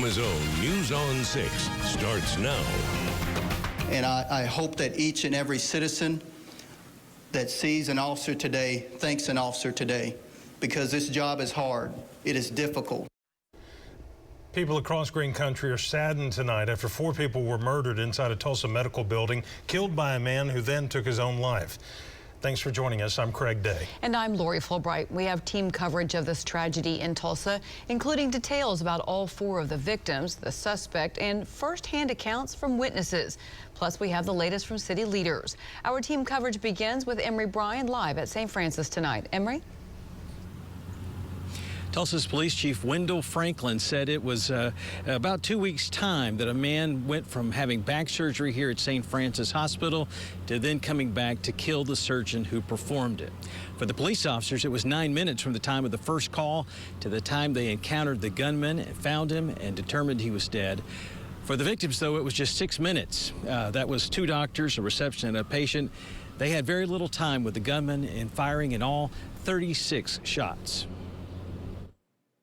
Oklahoma's own News on 6 starts now. And I hope that each and every citizen that sees an officer today thanks an officer today, because this job is hard. It is difficult. People across Green Country are saddened tonight after 4 people were murdered inside a Tulsa medical building, killed by a man who then took his own life. Thanks for joining us. I'm Craig Day. And I'm Lori Fulbright. We have team coverage of this tragedy in Tulsa, including details about all 4 of the victims, the suspect, and first-hand accounts from witnesses. Plus, we have the latest from city leaders. Our team coverage begins with Emery Bryan live at St. Francis tonight. Emery? Tulsa's Police Chief Wendell Franklin said it was about 2 weeks' time that a man went from having back surgery here at St. Francis Hospital to then coming back to kill the surgeon who performed it. For the police officers, it was 9 minutes from the time of the first call to the time they encountered the gunman and found him and determined he was dead. For the victims, though, it was just 6 minutes. That was 2 doctors, a receptionist, and a patient. They had very little time with the gunman in firing in all 36 shots.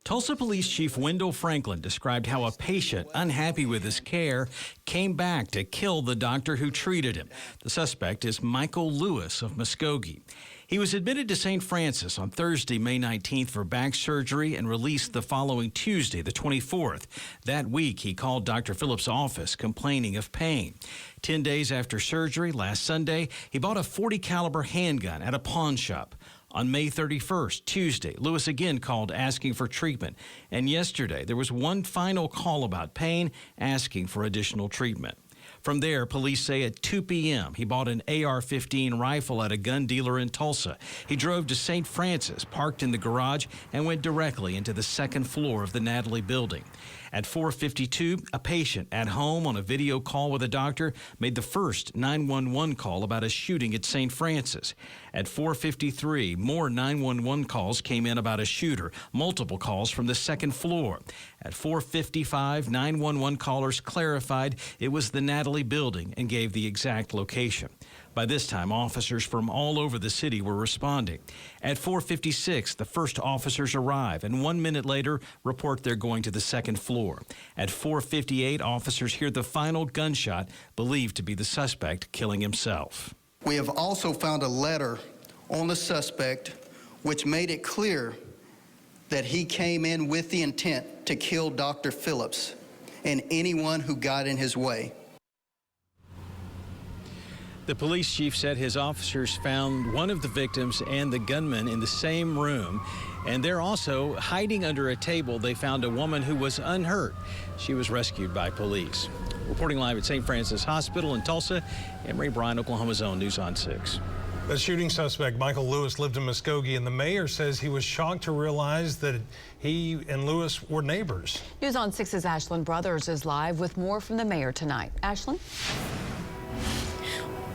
Tulsa Police Chief Wendell Franklin described how a patient, unhappy with his care, came back to kill the doctor who treated him. The suspect is Michael Lewis of Muskogee. He was admitted to St. Francis on Thursday, May 19th for back surgery and released the following Tuesday, the 24th. That week, he called Dr. Phillips' office complaining of pain. 10 days after surgery, last Sunday, he bought a .40 caliber handgun at a pawn shop. On May 31st, Tuesday, Lewis again called asking for treatment. And yesterday, there was one final call about pain, asking for additional treatment. From there, police say at 2 p.m., he bought an AR-15 rifle at a gun dealer in Tulsa. He drove to St. Francis, parked in the garage, and went directly into the 2nd floor of the Natalie building. At 4:52, a patient at home on a video call with a doctor made the first 911 call about a shooting at St. Francis. At 4:53, more 911 calls came in about a shooter, multiple calls from the 2nd floor. At 4:55, 911 callers clarified it was the Natalie building and gave the exact location. By this time, officers from all over the city were responding. At 4:56, the first officers arrive, and 1 minute later, report they're going to the 2nd floor. At 4:58, officers hear the final gunshot, believed to be the suspect killing himself. We have also found a letter on the suspect which made it clear that he came in with the intent to kill Dr. Phillips and anyone who got in his way. The police chief said his officers found one of the victims and the gunman in the same room, and they're also hiding under a table. They found a woman who was unhurt. She was rescued by police. Reporting live at St. Francis Hospital in Tulsa, Emery Bryan, Oklahoma's own News on 6. The shooting suspect, Michael Lewis, lived in Muskogee, and the mayor says he was shocked to realize that he and Lewis were neighbors. News on 6's Ashlyn Brothers is live with more from the mayor tonight. Ashlyn?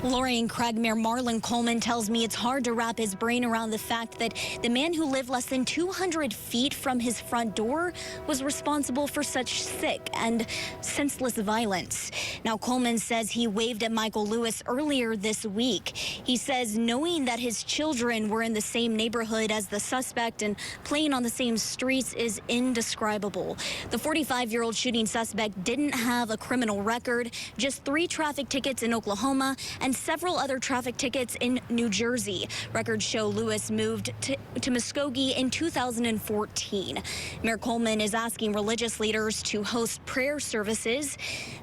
Lori and Craig, Mayor Marlon Coleman tells me it's hard to wrap his brain around the fact that the man who lived less than 200 feet from his front door was responsible for such sick and senseless violence. Now, Coleman says he waved at Michael Lewis earlier this week. He says knowing that his children were in the same neighborhood as the suspect and playing on the same streets is indescribable. The 45-year-old shooting suspect didn't have a criminal record, just 3 traffic tickets in Oklahoma and several other traffic tickets in New Jersey. Records show Lewis moved to Muskogee in 2014. Mayor Coleman is asking religious leaders to host prayer services.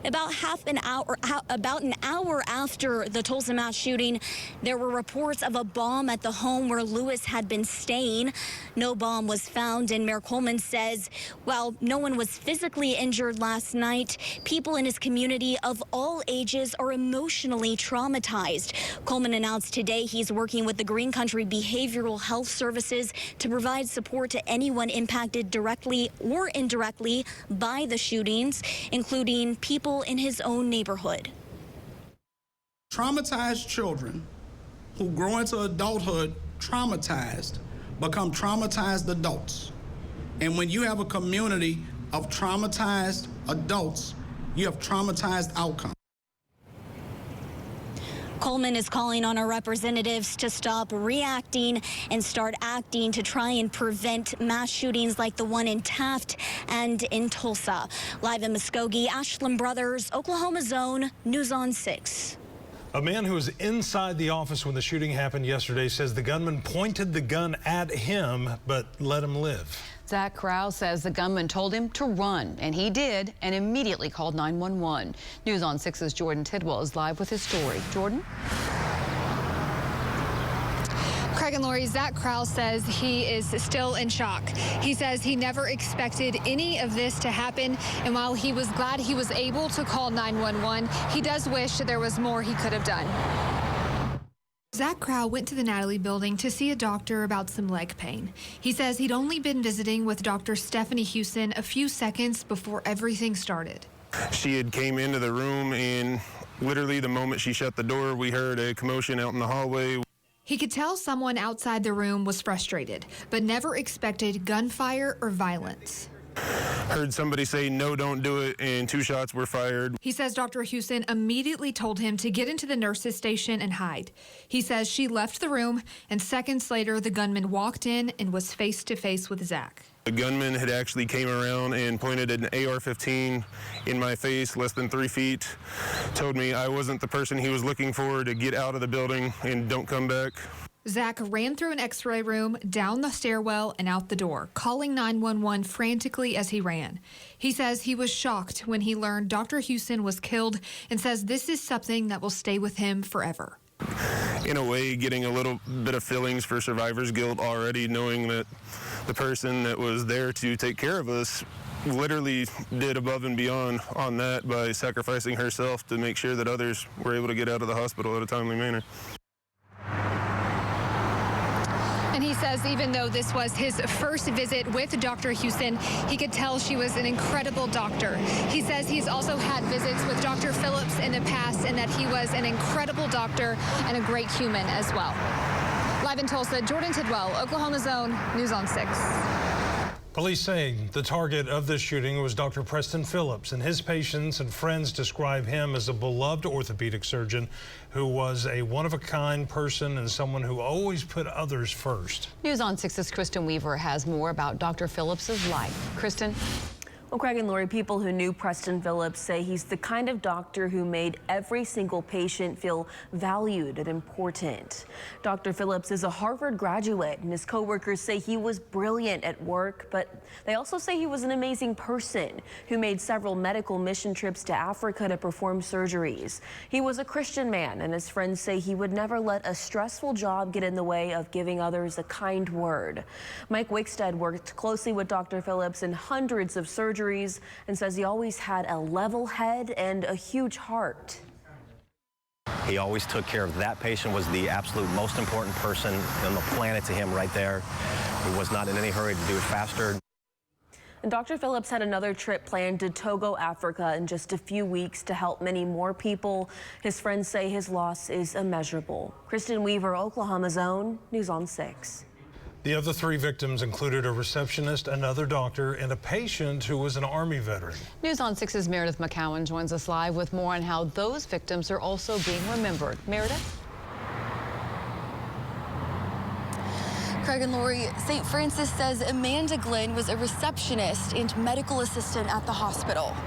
About an hour after the Tulsa mass shooting, there were reports of a bomb at the home where Lewis had been staying. No bomb was found, and Mayor Coleman says, while no one was physically injured last night, people in his community of all ages are emotionally traumatized. Coleman announced today he's working with the Green Country Behavioral Health Services to provide support to anyone impacted directly or indirectly by the shootings, including people in his own neighborhood. Traumatized children who grow into adulthood traumatized become traumatized adults. And when you have a community of traumatized adults, you have traumatized outcomes. Coleman is calling on our representatives to stop reacting and start acting to try and prevent mass shootings like the one in Taft and in Tulsa. Live in Muskogee, Ashland Brothers, Oklahoma's Own, News on 6. A man who was inside the office when the shooting happened yesterday says the gunman pointed the gun at him but let him live. Zach Krause says the gunman told him to run, and he did, and immediately called 911. News on 6's Jordan Tidwell is live with his story. Jordan? Craig and Lori, Zach Krause says he is still in shock. He says he never expected any of this to happen, and while he was glad he was able to call 911, he does wish there was more he could have done. Zach Krause went to the Natalie building to see a doctor about some leg pain. He says he'd only been visiting with Dr. Stephanie Houston a few seconds before everything started. She had came into the room, and literally the moment she shut the door, we heard a commotion out in the hallway. He could tell someone outside the room was frustrated, but never expected gunfire or violence. Heard somebody say, "No, don't do it," and 2 shots were fired. He says Dr. Houston immediately told him to get into the nurse's station and hide. He says she left the room, and seconds later, the gunman walked in and was face to face with Zach. The gunman had actually came around and pointed an AR-15 in my face, less than 3 feet, told me I wasn't the person he was looking for, to get out of the building and don't come back. Zach ran through an x-ray room, down the stairwell, and out the door, calling 911 frantically as he ran. He says he was shocked when he learned Dr. Houston was killed and says this is something that will stay with him forever. In a way, getting a little bit of feelings for survivor's guilt already, knowing that the person that was there to take care of us literally did above and beyond on that by sacrificing herself to make sure that others were able to get out of the hospital at a timely manner. And he says even though this was his first visit with Dr. Houston, he could tell she was an incredible doctor. He says he's also had visits with Dr. Phillips in the past and that he was an incredible doctor and a great human as well. Live in Tulsa, Jordan Tidwell, Oklahoma's Own, News on 6. Police say the target of this shooting was Dr. Preston Phillips, and his patients and friends describe him as a beloved orthopedic surgeon who was a one-of-a-kind person and someone who always put others first. News on 6's Kristen Weaver has more about Dr. Phillips' life. Kristen? Well, Craig and Lori, people who knew Preston Phillips say he's the kind of doctor who made every single patient feel valued and important. Dr. Phillips is a Harvard graduate, and his coworkers say he was brilliant at work, but they also say he was an amazing person who made several medical mission trips to Africa to perform surgeries. He was a Christian man, and his friends say he would never let a stressful job get in the way of giving others a kind word. Mike Wickstead worked closely with Dr. Phillips in hundreds of surgeries and says he always had a level head and a huge heart. He always took care of that patient, was the absolute most important person on the planet to him right there. He was not in any hurry to do it faster. And Dr. Phillips had another trip planned to Togo, Africa in just a few weeks to help many more people. His friends say his loss is immeasurable. Kristen Weaver, Oklahoma's Own, News on 6. The other 3 victims included a receptionist, another doctor, and a patient who was an Army veteran. News on 6's Meredith McCowan joins us live with more on how those victims are also being remembered. Meredith? Craig and Lori, St. Francis says Amanda Glenn was a receptionist and medical assistant at the hospital.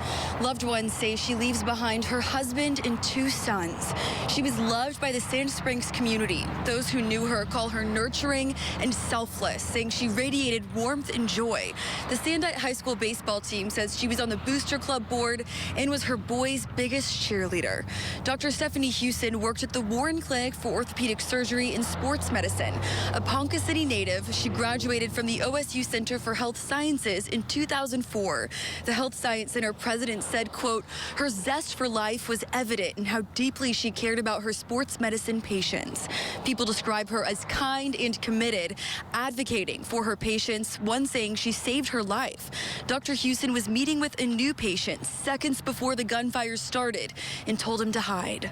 Loved ones say she leaves behind her husband and 2 sons. She was loved by the Sand Springs community. Those who knew her call her nurturing and selfless, saying she radiated warmth and joy. The Sandite High School baseball team says she was on the Booster Club board and was her boys' biggest cheerleader. Dr. Stephanie Houston worked at the Warren Clinic for orthopedic surgery and sports medicine. A Ponca City native, she graduated from the OSU Center for Health Sciences in 2004. The Health Science Center president said, quote, her zest for life was evident in how deeply she cared about her sports medicine patients. People describe her as kind and committed, advocating for her patients, one saying she saved her life. Dr. Houston was meeting with a new patient seconds before the gunfire started and told him to hide.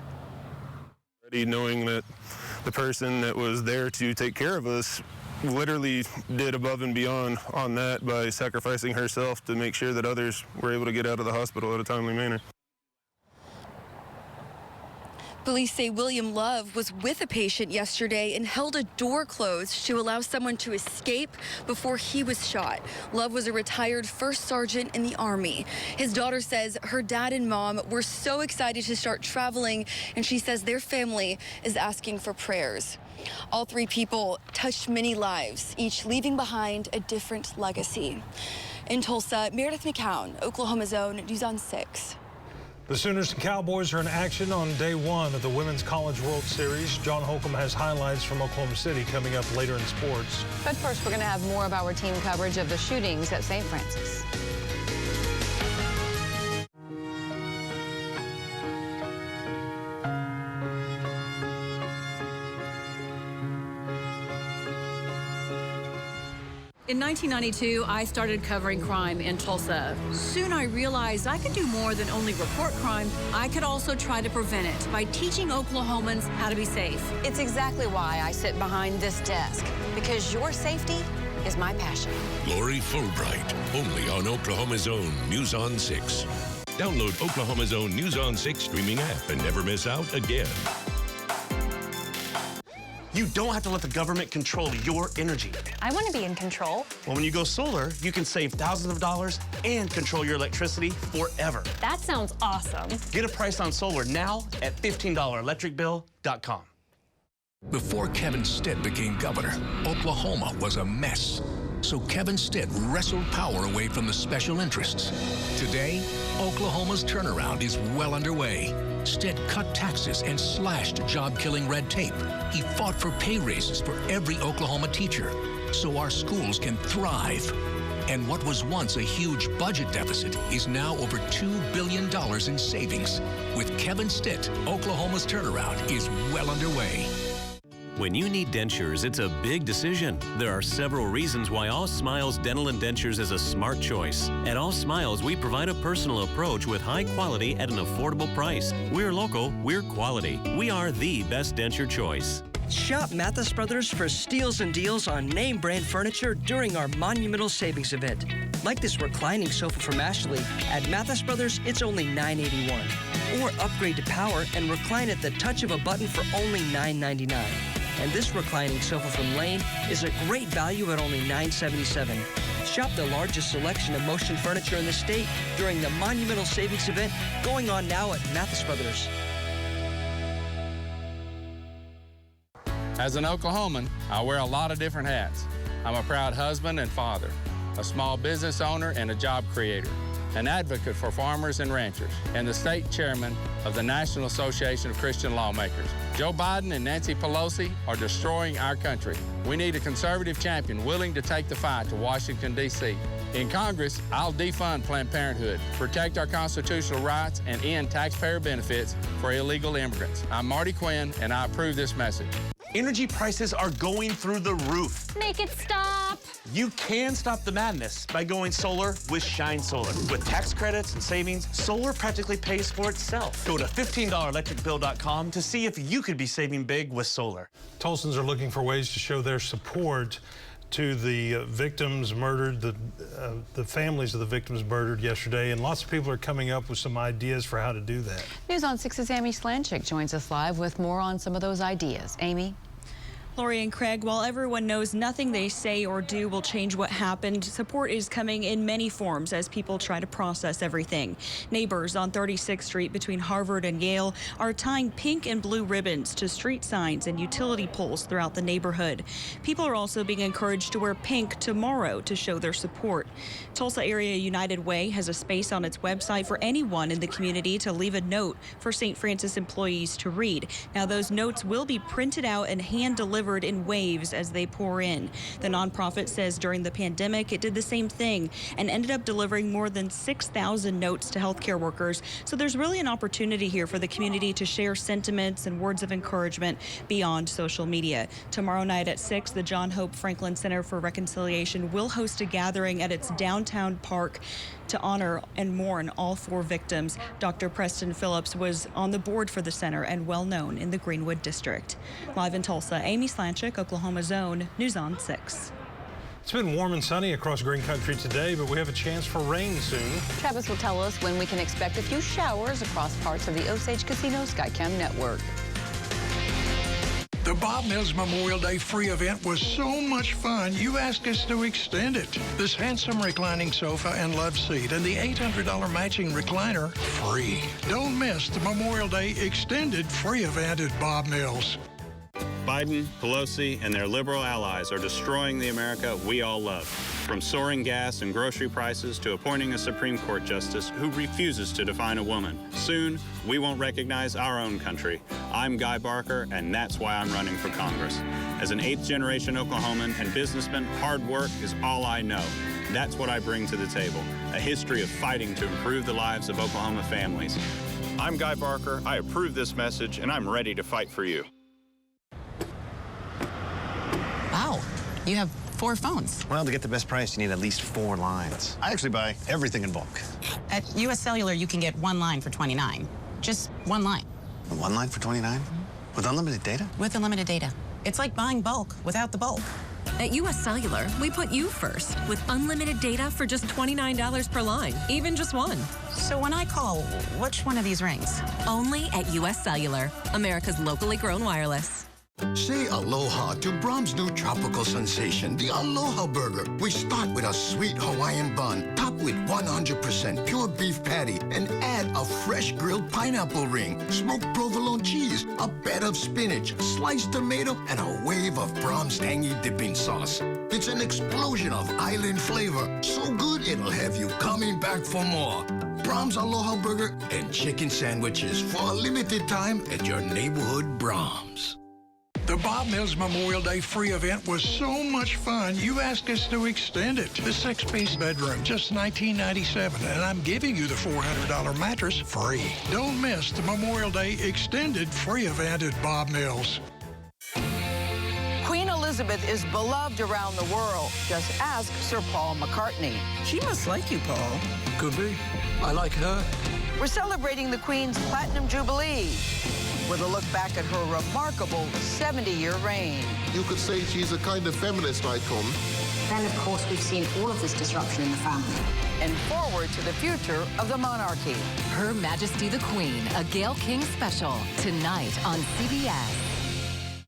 Knowing that the person that was there to take care of us literally did above and beyond on that by sacrificing herself to make sure that others were able to get out of the hospital at a timely manner. Police say William Love was with a patient yesterday and held a door closed to allow someone to escape before he was shot. Love was a retired first sergeant in the Army. His daughter says her dad and mom were so excited to start traveling, and she says their family is asking for prayers. All three people touched many lives, each leaving behind a different legacy. In Tulsa, Meredith McCown, Oklahoma's Own, News on 6. The Sooners and Cowboys are in action on day one of the Women's College World Series. John Holcomb has highlights from Oklahoma City coming up later in sports. But first, we're going to have more of our team coverage of the shootings at St. Francis. In 1992, I started covering crime in Tulsa. Soon I realized I could do more than only report crime. I could also try to prevent it by teaching Oklahomans how to be safe. It's exactly why I sit behind this desk, because your safety is my passion. Lori Fulbright, only on Oklahoma's Own News on 6. Download Oklahoma's Own News on 6 streaming app and never miss out again. You don't have to let the government control your energy. I want to be in control. Well, when you go solar, you can save thousands of dollars and control your electricity forever. That sounds awesome. Get a price on solar now at $15electricbill.com. Before Kevin Stitt became governor, Oklahoma was a mess. So Kevin Stitt wrestled power away from the special interests. Today, Oklahoma's turnaround is well underway. Stitt cut taxes and slashed job-killing red tape. He fought for pay raises for every Oklahoma teacher so our schools can thrive. And what was once a huge budget deficit is now over $2 billion in savings. With Kevin Stitt, Oklahoma's turnaround is well underway. When you need dentures, it's a big decision. There are several reasons why All Smiles Dental and Dentures is a smart choice. At All Smiles, we provide a personal approach with high quality at an affordable price. We're local, we're quality. We are the best denture choice. Shop Mathis Brothers for steals and deals on name brand furniture during our monumental savings event. Like this reclining sofa from Ashley, at Mathis Brothers, it's only $9.81. Or upgrade to power and recline at the touch of a button for only $9.99. And this reclining sofa from Lane is a great value at only $9.77. Shop the largest selection of motion furniture in the state during the monumental savings event going on now at Mathis Brothers. As an Oklahoman, I wear a lot of different hats. I'm a proud husband and father, a small business owner and a job creator, an advocate for farmers and ranchers, and the state chairman of the National Association of Christian Lawmakers. Joe Biden and Nancy Pelosi are destroying our country. We need a conservative champion willing to take the fight to Washington, D.C. In Congress, I'll defund Planned Parenthood, protect our constitutional rights, and end taxpayer benefits for illegal immigrants. I'm Marty Quinn, and I approve this message. Energy prices are going through the roof. Make it stop. You can stop the madness by going solar with Shine Solar. With tax credits and savings, solar practically pays for itself. Go to $15electricbill.com to see if you could be saving big with solar. Tulsans are looking for ways to show their support to the victims murdered, the families of the victims murdered yesterday, and lots of people are coming up with some ideas for how to do that. News on 6's Amy Slanchik joins us live with more on some of those ideas. Amy? Lori and Craig, while everyone knows nothing they say or do will change what happened, support is coming in many forms as people try to process everything. Neighbors on 36th Street between Harvard and Yale are tying pink and blue ribbons to street signs and utility poles throughout the neighborhood. People are also being encouraged to wear pink tomorrow to show their support. Tulsa Area United Way has a space on its website for anyone in the community to leave a note for St. Francis employees to read. Now, those notes will be printed out and hand-delivered in waves as they pour in. The nonprofit says during the pandemic, it did the same thing and ended up delivering more than 6,000 notes to healthcare workers. So there's really an opportunity here for the community to share sentiments and words of encouragement beyond social media. Tomorrow night at 6, the John Hope Franklin Center for Reconciliation will host a gathering at its downtown park to honor and mourn all 4 victims. Dr. Preston Phillips was on the board for the center and well known in the Greenwood district. Live in Tulsa, Amy Slanchik, Oklahoma's Own, News on 6. It's been warm and sunny across Green Country today, but we have a chance for rain soon. Travis will tell us when we can expect a few showers across parts of the Osage Casino Skycam network. The Bob Mills Memorial Day free event was so much fun, you asked us to extend it. This handsome reclining sofa and love seat and the $800 matching recliner free. Don't miss the Memorial Day extended free event at Bob Mills. Biden, Pelosi, and their liberal allies are destroying the America we all love. From soaring gas and grocery prices to appointing a Supreme Court justice who refuses to define a woman. Soon, we won't recognize our own country. I'm Guy Barker, and that's why I'm running for Congress. As an 8th-generation Oklahoman and businessman, hard work is all I know. That's what I bring to the table, a history of fighting to improve the lives of Oklahoma families. I'm Guy Barker, I approve this message, and I'm ready to fight for you. Wow, you have 4 phones. Well, to get the best price, you need at least 4 lines. I actually buy everything in bulk. At US Cellular, you can get 1 line for $29. Just 1 line. 1 line for $29? With unlimited data? With unlimited data. It's like buying bulk without the bulk. At US Cellular, we put you first with unlimited data for just $29 per line, even just 1. So when I call, which one of these rings? Only at US Cellular, America's locally grown wireless. Say aloha to Brahm's new tropical sensation, the Aloha Burger. We start with a sweet Hawaiian bun, topped with 100% pure beef patty, and add a fresh grilled pineapple ring, smoked provolone cheese, a bed of spinach, sliced tomato, and a wave of Brahm's tangy dipping sauce. It's an explosion of island flavor, so good it'll have you coming back for more. Brahm's Aloha Burger and chicken sandwiches for a limited time at your neighborhood Brahms. The Bob Mills Memorial Day free event was so much fun, you asked us to extend it. The 6-piece bedroom, just $19.97, and I'm giving you the $400 mattress free. Don't miss the Memorial Day extended free event at Bob Mills. Queen Elizabeth is beloved around the world. Just ask Sir Paul McCartney. She must like you, Paul. Could be. I like her. We're celebrating the Queen's Platinum Jubilee with a look back at her remarkable 70-year reign. You could say she's a kind of feminist icon. Then, of course, we've seen all of this disruption in the family. And forward to the future of the monarchy. Her Majesty the Queen, a Gayle King special, tonight on CBS.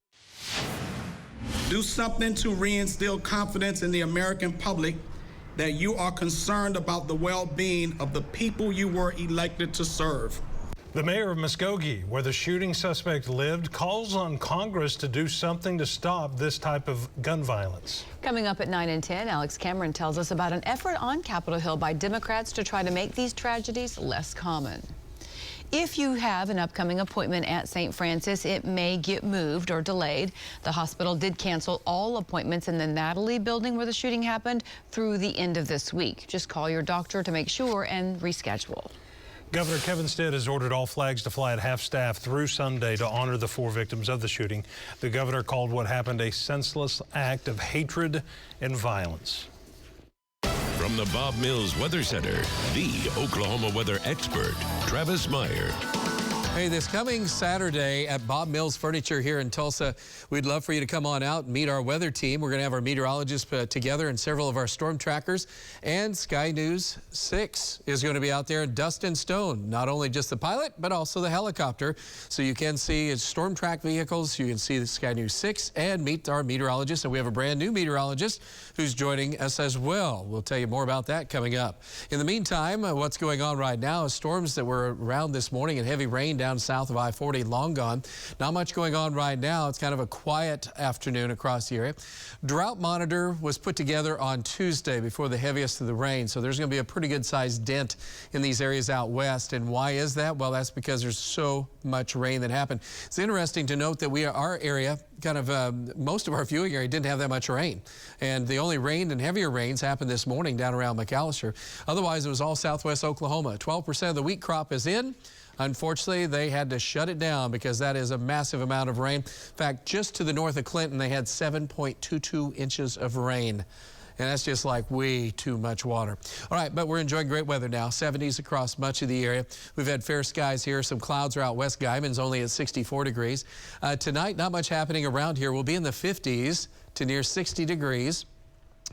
Do something to reinstill confidence in the American public that you are concerned about the well-being of the people you were elected to serve. The mayor of Muskogee, where the shooting suspect lived, calls on Congress to do something to stop this type of gun violence. Coming up at 9 and 10, Alex Cameron tells us about an effort on Capitol Hill by Democrats to try to make these tragedies less common. If you have an upcoming appointment at St. Francis, it may get moved or delayed. The hospital did cancel all appointments in the Natalie building where the shooting happened through the end of this week. Just call your doctor to make sure and reschedule. Governor Kevin Stitt has ordered all flags to fly at half-staff through Sunday to honor the 4 victims of the shooting. The governor called what happened a senseless act of hatred and violence. From the Bob Mills Weather Center, the Oklahoma weather expert, Travis Meyer. Hey, this coming Saturday at Bob Mills Furniture here in Tulsa, we'd love for you to come on out and meet our weather team. We're going to have our meteorologists together and several of our storm trackers. And Sky News 6 is going to be out there. Dustin Stone, not only just the pilot, but also the helicopter. So you can see storm track vehicles. You can see the Sky News 6 and meet our meteorologist. And we have a brand new meteorologist who's joining us as well. We'll tell you more about that coming up. In the meantime, what's going on right now is storms that were around this morning and heavy rain down south of I-40, long gone. Not much going on right now. It's kind of a quiet afternoon across the area. Drought monitor was put together on Tuesday before the heaviest of the rain, so there's going to be a pretty good sized dent in these areas out west. And why is that? Well, that's because there's so much rain that happened. It's interesting to note that our area, kind of most of our viewing area, didn't have that much rain. And the only rain and heavier rains happened this morning down around McAllister. Otherwise, it was all southwest Oklahoma. 12% of the wheat crop is in. Unfortunately, they had to shut it down because that is a massive amount of rain. In fact, just to the north of Clinton, they had 7.22 inches of rain. And that's just like way too much water. All right, but we're enjoying great weather now. 70s across much of the area. We've had fair skies here. Some clouds are out west. Guyman's only at 64 degrees. Tonight, not much happening around here. We'll be in the 50s to near 60 degrees.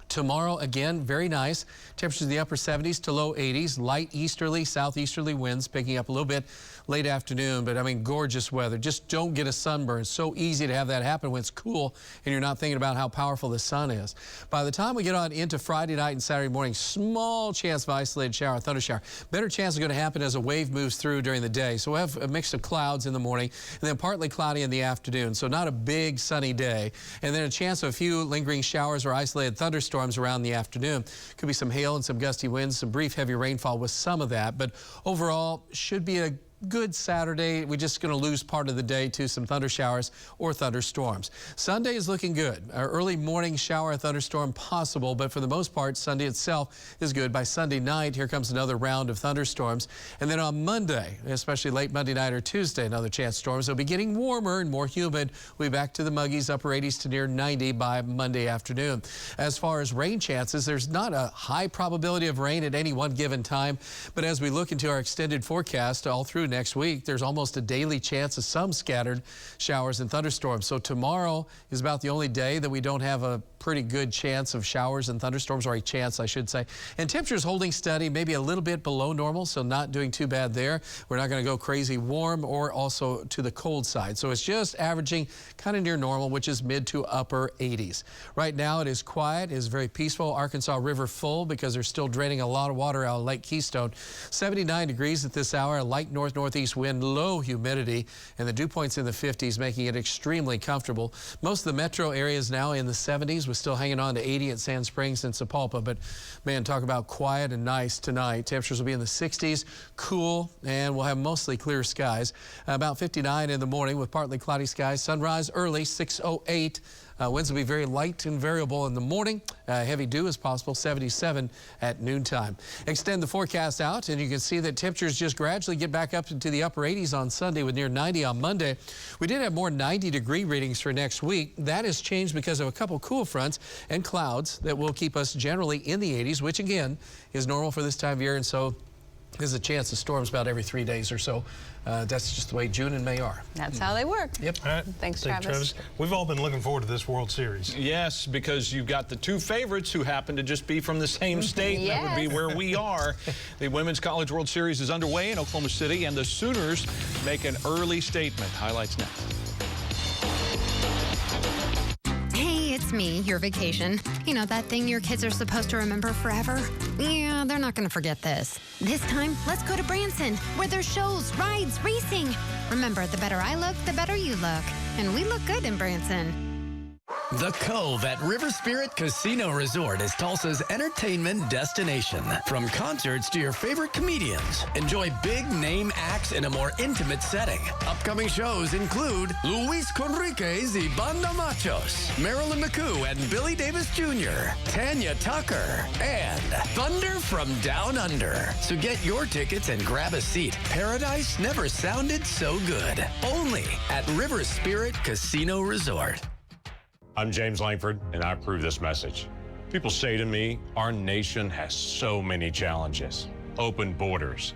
Tomorrow, again, very nice. Temperatures in the upper 70s to low 80s. Light easterly, southeasterly winds picking up a little bit late afternoon. But, I mean, gorgeous weather. Just don't get a sunburn. It's so easy to have that happen when it's cool and you're not thinking about how powerful the sun is. By the time we get on into Friday night and Saturday morning, small chance of isolated shower, thunder shower. Better chance is going to happen as a wave moves through during the day. So we'll have a mix of clouds in the morning and then partly cloudy in the afternoon. So not a big sunny day. And then a chance of a few lingering showers or isolated thunderstorms around the afternoon. Could be some hail and some gusty winds, some brief heavy rainfall with some of that. But overall, should be a good Saturday. We're just going to lose part of the day to some thunder showers or thunderstorms. Sunday is looking good. Our early morning shower and thunderstorm possible, but for the most part, Sunday itself is good. By Sunday night, here comes another round of thunderstorms. And then on Monday, especially late Monday night or Tuesday, another chance of storms. It'll be getting warmer and more humid. We'll be back to the muggies, upper 80s to near 90 by Monday afternoon. As far as rain chances, there's not a high probability of rain at any one given time. But as we look into our extended forecast all through next week, there's almost a daily chance of some scattered showers and thunderstorms. So tomorrow is about the only day that we don't have a pretty good chance of showers and thunderstorms, or a chance, I should say. And temperatures holding steady, maybe a little bit below normal, so not doing too bad there. We're not going to go crazy warm or also to the cold side. So it's just averaging kind of near normal, which is mid to upper 80s. Right now it is quiet, it is very peaceful. Arkansas River full because they're still draining a lot of water out of Lake Keystone. 79 degrees at this hour, a light north-northeast wind, low humidity, and the dew points in the 50s, making it extremely comfortable. Most of the metro areas now in the 70s. We're still hanging on to 80 at Sand Springs and Sapulpa, but man, talk about quiet and nice tonight. Temperatures will be in the 60s, cool, and we'll have mostly clear skies. About 59 in the morning with partly cloudy skies. Sunrise early, 6:08. Winds will be very light and variable in the morning. Heavy dew is possible, 77 at noontime. Extend the forecast out, and you can see that temperatures just gradually get back up into the upper 80s on Sunday with near 90 on Monday. We did have more 90-degree readings for next week. That has changed because of a couple cool fronts and clouds that will keep us generally in the 80s, which again is normal for this time of year, and so there's a chance of storms about every 3 days or so. That's just the way June and May are. That's how they work. Yep. All right. Thanks, Travis. We've all been looking forward to this World Series. Yes, because you've got the two favorites who happen to just be from the same state. Yes. That would be where we are. The Women's College World Series is underway in Oklahoma City, and the Sooners make an early statement. Highlights next. It's me, your vacation. You know, that thing your kids are supposed to remember forever? Yeah, they're not going to forget this. This time, let's go to Branson, where there's shows, rides, racing. Remember, the better I look, the better you look. And we look good in Branson. The Cove at River Spirit Casino Resort is Tulsa's entertainment destination. From concerts to your favorite comedians, enjoy big name acts in a more intimate setting. Upcoming shows include Luis Conriquez y Banda Machos, Marilyn McCoo and Billy Davis Jr., Tanya Tucker, and Thunder from Down Under. So get your tickets and grab a seat. Paradise never sounded so good. Only at River Spirit Casino Resort. I'm James Langford, and I approve this message. People say to me, our nation has so many challenges. Open borders,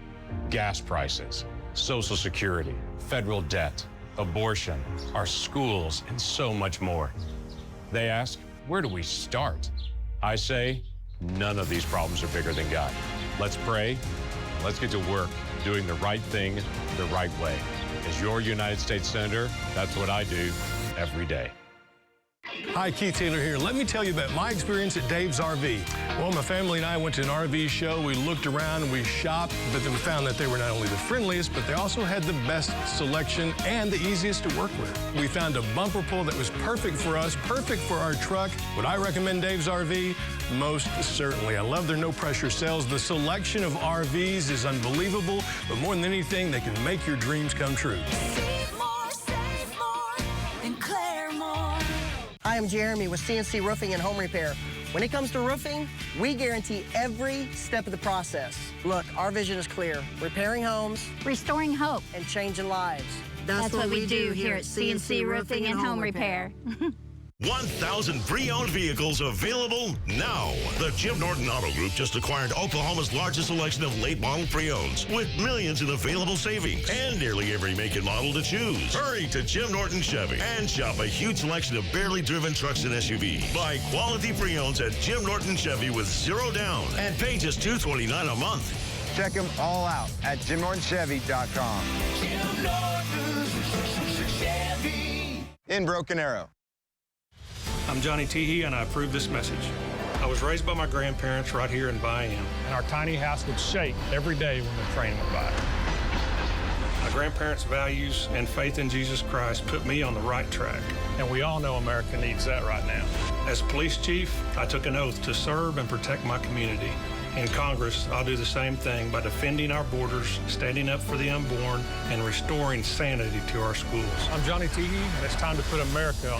gas prices, Social Security, federal debt, abortion, our schools, and so much more. They ask, where do we start? I say, none of these problems are bigger than God. Let's pray. Let's get to work doing the right thing the right way. As your United States Senator, that's what I do every day. Hi, Keith Taylor here. Let me tell you about my experience at Dave's RV. Well, my family and I went to an RV show. We looked around and we shopped, but then we found that they were not only the friendliest, but they also had the best selection and the easiest to work with. We found a bumper pull that was perfect for us, perfect for our truck. Would I recommend Dave's RV? Most certainly. I love their no-pressure sales. The selection of RVs is unbelievable, but more than anything, they can make your dreams come true. I am Jeremy with CNC Roofing and Home Repair. When it comes to roofing, we guarantee every step of the process. Look, our vision is clear. Repairing homes, restoring hope, and changing lives. That's what we do here at CNC Roofing and Home Repair. 1,000 pre-owned vehicles available now. The Jim Norton Auto Group just acquired Oklahoma's largest selection of late model pre-owns with millions in available savings and nearly every make and model to choose. Hurry to Jim Norton Chevy and shop a huge selection of barely driven trucks and SUVs. Buy quality pre-owns at Jim Norton Chevy with $0 down and pay just $229 a month. Check them all out at JimNortonChevy.com. Jim Norton Chevy. In Broken Arrow. I'm Johnny Teehee, and I approve this message. I was raised by my grandparents right here in Bayam, and our tiny house would shake every day when the train went by. My grandparents' values and faith in Jesus Christ put me on the right track, and we all know America needs that right now. As police chief, I took an oath to serve and protect my community. In Congress, I'll do the same thing by defending our borders, standing up for the unborn, and restoring sanity to our schools. I'm Johnny Teehee, and it's time to put America on